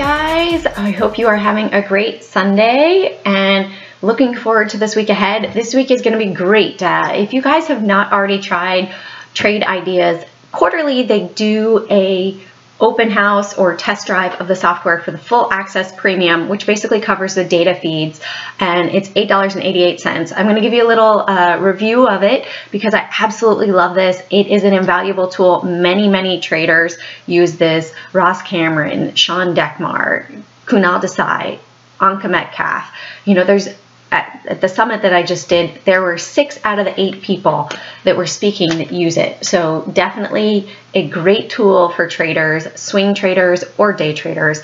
guys, I hope you are having a great Sunday and looking forward to this week ahead. This week is going to be great. If you guys have not already tried Trade Ideas quarterly, they do a open house or test drive of the software for the full access premium, which basically covers the data feeds, and it's $8.88. I'm going to give you a little review of it because I absolutely love this. It is an invaluable tool. Many traders use this. Ross Cameron, Sean Dekmar, Kunal Desai, Anka Metcalf. You know, there's at the summit that I just did, there were 6 out of the 8 people that were speaking that use it. So definitely a great tool for traders, swing traders or day traders.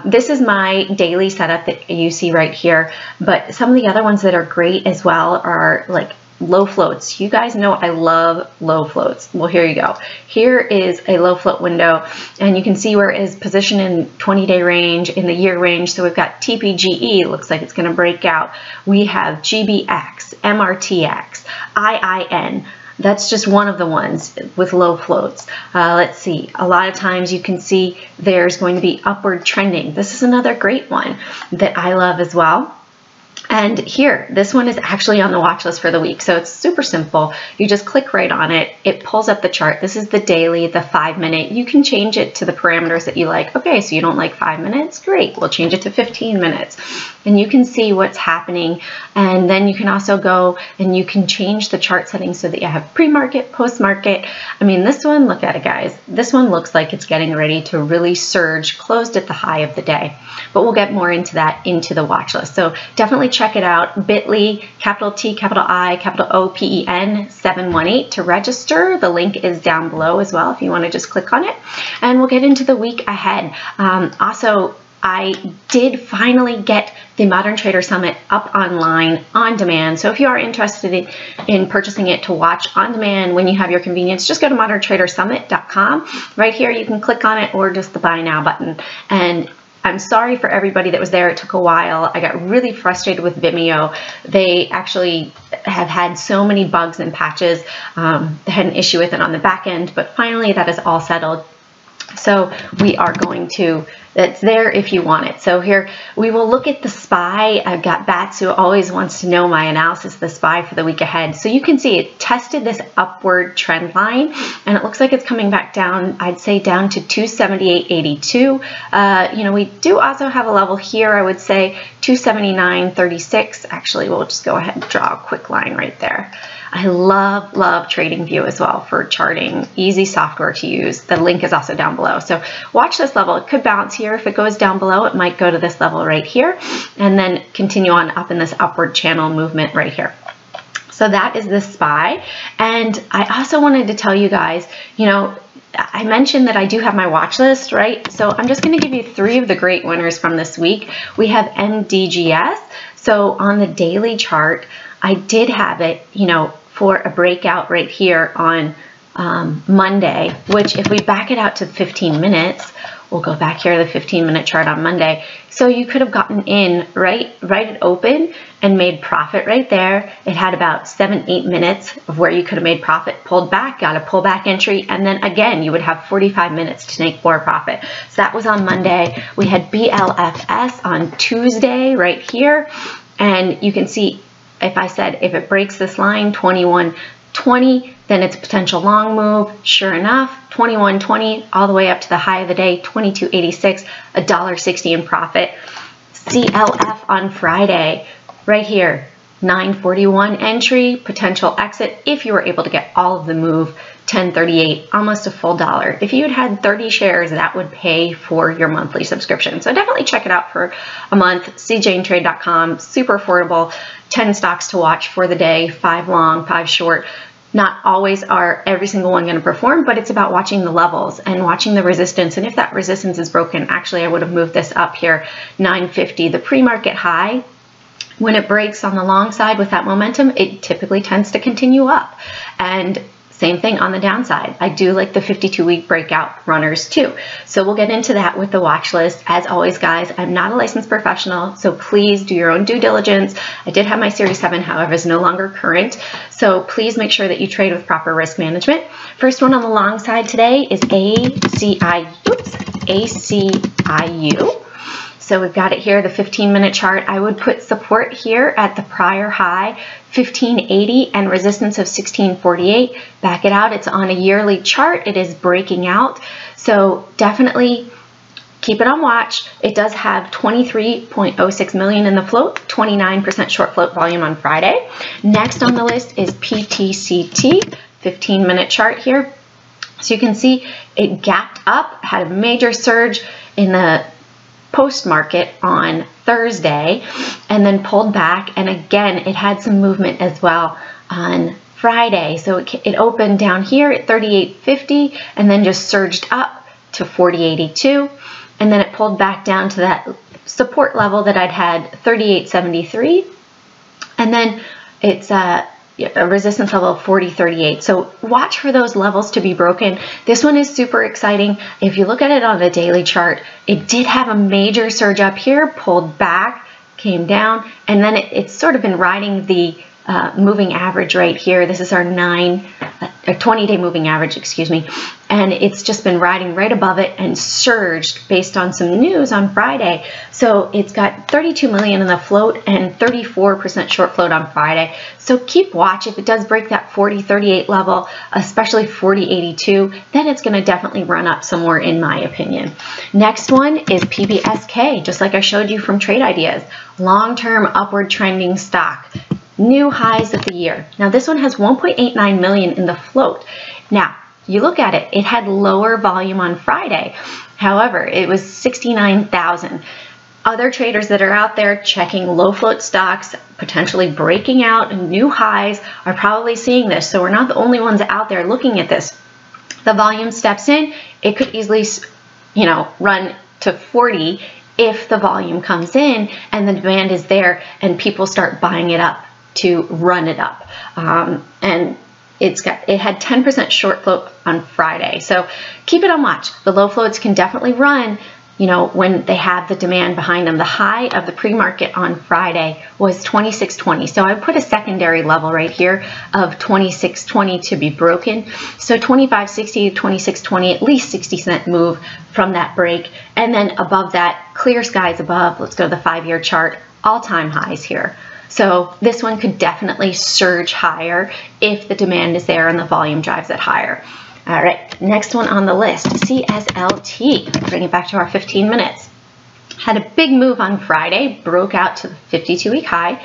This is my daily setup that you see right here, but some of the other ones that are great as well are like low floats. You guys know I love low floats. Well, here you go. Here is a low float window, and you can see where it is positioned in 20-day range, in the year range. So we've got TPGE, looks like it's going to break out. We have GBX, MRTX, IIN. That's just one of the ones with low floats. Let's see. A lot of times you can see there's going to be upward trending. This is another great one that I love as well. And here, this one is actually on the watch list for the week. So it's super simple. You just click right on it. It pulls up the chart. This is the daily, the 5-minute. You can change it to the parameters that you like. Okay, so you don't like 5 minutes? Great, we'll change it to 15 minutes. And you can see what's happening. And then you can also go and you can change the chart settings so that you have pre-market, post-market. I mean, this one, look at it, guys. This one looks like it's getting ready to really surge, closed at the high of the day. But we'll get more into that into the watch list. So definitely check it out. Bit.ly, capital T, capital I, capital OPEN 718 to register. The link is down below as well if you want to just click on it. And we'll get into the week ahead. Also, I did finally get the Modern Trader Summit up online on demand. So if you are interested in purchasing it to watch on demand when you have your convenience, just go to moderntradersummit.com. Right here you can click on it or just the buy now button. And I'm sorry for everybody that was there. It took a while. I got really frustrated with Vimeo. They actually have had so many bugs and patches. They had an issue with it on the back end, but finally that is all settled. So we are going to, it's there if you want it. So here we will look at the SPY. I've got Bats who always wants to know my analysis of the SPY for the week ahead. So you can see it tested this upward trend line and it looks like it's coming back down, I'd say down to 278.82. You know, we do also have a level here, I would say 279.36. Actually, we'll just go ahead and draw a quick line right there. I love TradingView as well for charting. Easy software to use. The link is also down below. So watch this level. It could bounce here. If it goes down below, it might go to this level right here and then continue on up in this upward channel movement right here. So that is the SPY. And I also wanted to tell you guys, you know, I mentioned that I do have my watch list, right? So I'm just going to give you 3 of the great winners from this week. We have MDGS. So on the daily chart, I did have it, you know, for a breakout right here on Monday, which if we back it out to 15 minutes, we'll go back here to the 15-minute chart on Monday. So you could have gotten in right at open and made profit right there. It had about 7-8 minutes of where you could have made profit, pulled back, got a pullback entry, and then again, you would have 45 minutes to make more profit. So that was on Monday. We had BLFS on Tuesday right here, and you can see if I said if it breaks this line 21.20, then it's a potential long move. Sure enough, 21.20 all the way up to the high of the day, 22.86, $1.60 in profit. CLF on Friday, right here, 941 entry, potential exit if you were able to get all of the move, 1038, almost a full dollar. If you had 30 shares, that would pay for your monthly subscription. So definitely check it out for a month. cjanetrade.com, super affordable, 10 stocks to watch for the day, 5 long, 5 short. Not always are every single one going to perform, but it's about watching the levels and watching the resistance. And if that resistance is broken, actually I would have moved this up here, 950, the pre-market high. When it breaks on the long side with that momentum, it typically tends to continue up. And same thing on the downside. I do like the 52-week breakout runners too. So we'll get into that with the watch list. As always, guys, I'm not a licensed professional, so please do your own due diligence. I did have my Series 7, however, is no longer current. So please make sure that you trade with proper risk management. First one on the long side today is ACIU. So we've got it here, the 15-minute chart. I would put support here at the prior high, 1580, and resistance of 1648. Back it out. It's on a yearly chart. It is breaking out. So definitely keep it on watch. It does have 23.06 million in the float, 29% short float volume on Friday. Next on the list is PTCT, 15-minute chart here. So you can see it gapped up, had a major surge in the post-market on Thursday, and then pulled back. And again, it had some movement as well on Friday. So it opened down here at 38.50 and then just surged up to 40.82. And then it pulled back down to that support level that I'd had, 38.73. And then it's a resistance level of 40.38. So watch for those levels to be broken. This one is super exciting. If you look at it on the daily chart, it did have a major surge up here, pulled back, came down, and then it's sort of been riding the moving average right here. This is our 20-day moving average, excuse me. And it's just been riding right above it and surged based on some news on Friday. So it's got 32 million in the float and 34% short float on Friday. So keep watch. If it does break that 40.38 level, especially 40.82, then it's going to definitely run up some more in my opinion. Next one is Pbsk, just like I showed you from Trade Ideas. Long-term upward trending stock. New highs of the year. Now this one has 1.89 million in the float. Now you look at it, it had lower volume on Friday. However, it was 69,000. Other traders that are out there checking low float stocks, potentially breaking out new highs, are probably seeing this. So we're not the only ones out there looking at this. The volume steps in, it could easily, run to 40 if the volume comes in and the demand is there and people start buying it up to run it up. And it had 10% short float on Friday. So keep it on watch. The low floats can definitely run, when they have the demand behind them. The high of the pre-market on Friday was 26.20. So I put a secondary level right here of 26.20 to be broken. So 25.60 to 26.20, at least 60-cent move from that break. And then above that, clear skies above. Let's go to the 5-year chart, all-time highs here. So this one could definitely surge higher if the demand is there and the volume drives it higher. All right, next one on the list, CSLT. Bring it back to our 15 minutes. Had a big move on Friday, broke out to the 52-week high.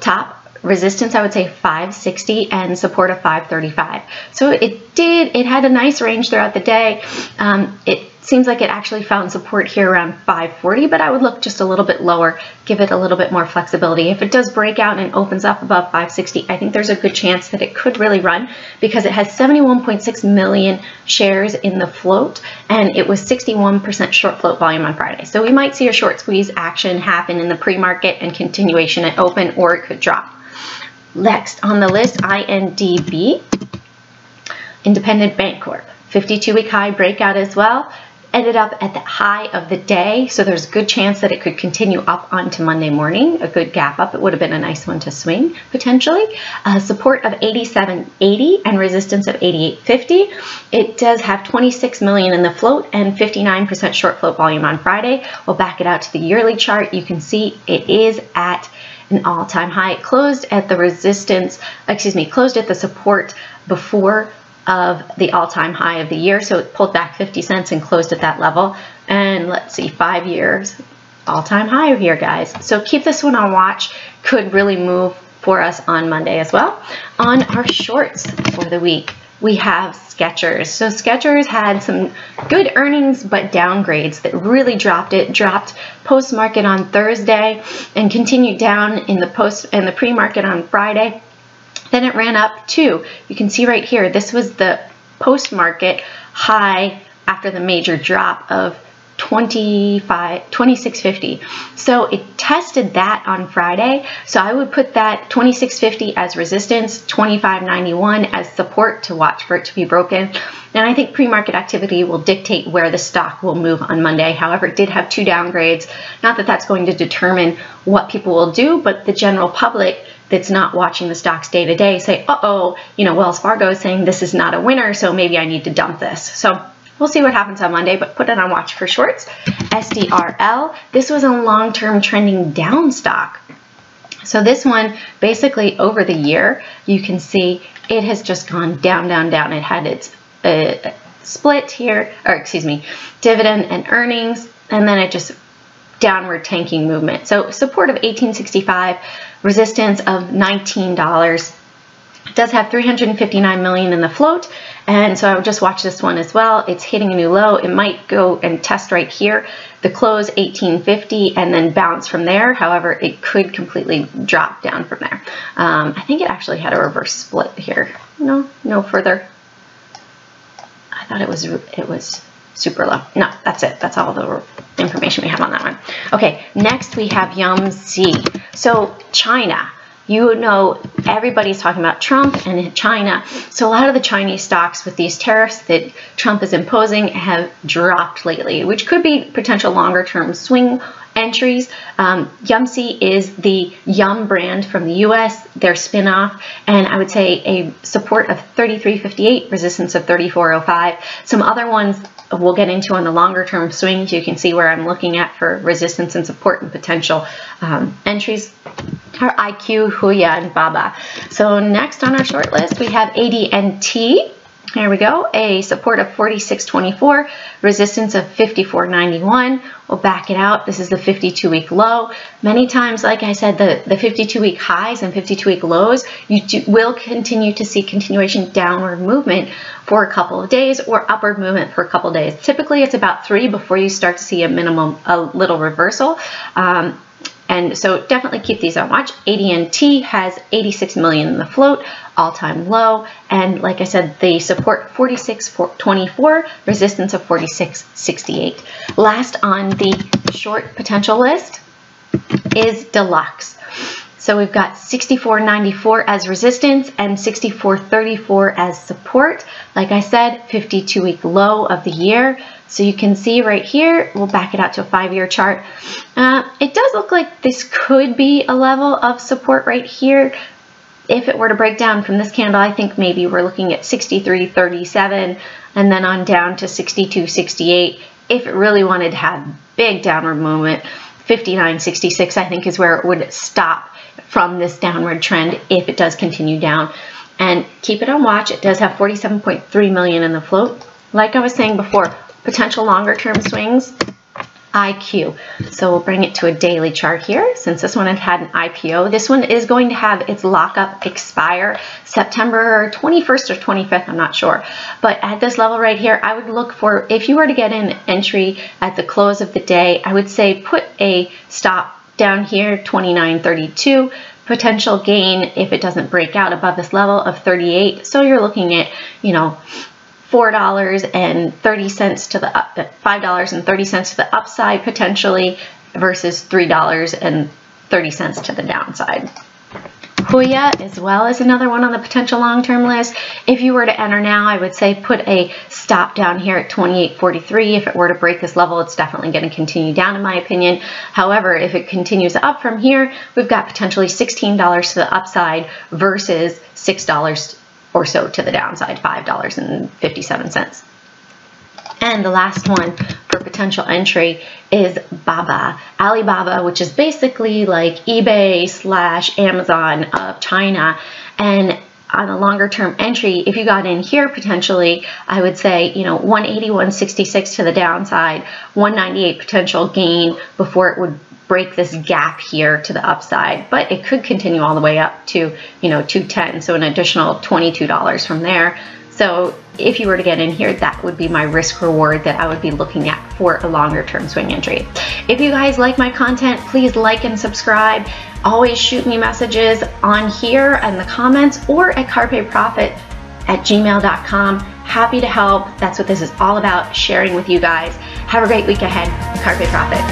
Top resistance, I would say 560, and support of 535. So it had a nice range throughout the day. It seems like it actually found support here around 540, but I would look just a little bit lower, give it a little bit more flexibility. If it does break out and opens up above 560, I think there's a good chance that it could really run because it has 71.6 million shares in the float and it was 61% short float volume on Friday. So we might see a short squeeze action happen in the pre-market and continuation at open, or it could drop. Next on the list, INDB, Independent Bank Corp. 52-week high breakout as well. Ended up at the high of the day, so there's a good chance that it could continue up onto Monday morning. A good gap up. It would have been a nice one to swing, potentially. Support of 87.80 and resistance of 88.50. It does have 26 million in the float and 59% short float volume on Friday. We'll back it out to the yearly chart. You can see it is at an all-time high. It closed at the closed at the support before of the all-time high of the year. So it pulled back 50 cents and closed at that level. And let's see, 5 years, all-time high here, guys. So keep this one on watch. Could really move for us on Monday as well. On our shorts for the week, we have Skechers. So Skechers had some good earnings, but downgrades that really dropped it. Dropped post-market on Thursday and continued down in the pre-market on Friday. Then it ran up too. You can see right here, this was the post-market high after the major drop of 26.50. So it tested that on Friday. So I would put that 26.50 as resistance, 25.91 as support to watch for it to be broken. And I think pre-market activity will dictate where the stock will move on Monday. However, it did have 2 downgrades. Not that that's going to determine what people will do, but the general public that's not watching the stocks day to day say, Wells Fargo is saying this is not a winner, so maybe I need to dump this. So we'll see what happens on Monday, but put it on watch for shorts. Sdrl, this was a long-term trending down stock. So this one, basically over the year, you can see it has just gone down, down, down. It had its split here, or excuse me, dividend and earnings, and then it just downward tanking movement. So support of 1865, resistance of $19. It does have 359 million in the float, and so I would just watch this one as well. It's hitting a new low. It might go and test right here. The close 1850 and then bounce from there. However, it could completely drop down from there. I think it actually had a reverse split here. No further. I thought it was super low. No, that's it. That's all the information we have on that one. Okay, next we have Yumc. So China. You know, everybody's talking about Trump and China. So a lot of the Chinese stocks with these tariffs that Trump is imposing have dropped lately, which could be potential longer term swing entries. Yumc is the Yum brand from the US, their spin-off, and I would say a support of 33.58, resistance of 34.05. Some other ones we'll get into on the longer term swings. You can see where I'm looking at for resistance and support and potential entries are IQ, Huya, and Baba. So next on our short list, we have ADNT. Here we go, a support of 46.24, resistance of 54.91. We'll back it out. This is the 52-week low. Many times, like I said, the 52-week highs and 52-week lows, you will continue to see continuation downward movement for a couple of days or upward movement for a couple of days. Typically, it's about 3 before you start to see a little reversal. And so definitely keep these on watch. ADNT has 86 million in the float, all-time low. And like I said, the support 46.24, resistance of 46.68. Last on the short potential list is Deluxe. So we've got 64.94 as resistance and 64.34 as support. Like I said, 52-week low of the year. So you can see right here, we'll back it out to a 5-year chart. It does look like this could be a level of support right here. If it were to break down from this candle, I think maybe we're looking at 63.37 and then on down to 62.68. If it really wanted to have big downward movement, 59.66 I think is where it would stop from this downward trend if it does continue down. And keep it on watch. It does have 47.3 million in the float. Like I was saying before, potential longer term swings, IQ. So we'll bring it to a daily chart here. Since this one had an IPO, this one is going to have its lockup expire September 21st or 25th, I'm not sure. But at this level right here, I would look for, if you were to get an entry at the close of the day, I would say put a stop down here, 29.32. Potential gain if it doesn't break out above this level of 38. So you're looking at, $4.30 to the $5.30 to the upside potentially versus $3.30 to the downside. Huya as well as another one on the potential long-term list. If you were to enter now, I would say put a stop down here at 28.43. If it were to break this level, it's definitely going to continue down in my opinion. However, if it continues up from here, we've got potentially $16 to the upside versus $6 or so to the downside, $5.57. And the last one for potential entry is Baba, Alibaba, which is basically like eBay / Amazon of China. And on a longer term entry, if you got in here potentially, I would say, 180, 166 to the downside, 198 potential gain before it would break this gap here to the upside, but it could continue all the way up to, 210. So an additional $22 from there. So if you were to get in here, that would be my risk reward that I would be looking at for a longer term swing entry. If you guys like my content, please like and subscribe. Always shoot me messages on here in the comments or at carpeprofit@gmail.com. Happy to help. That's what this is all about, sharing with you guys. Have a great week ahead. Carpe Profit.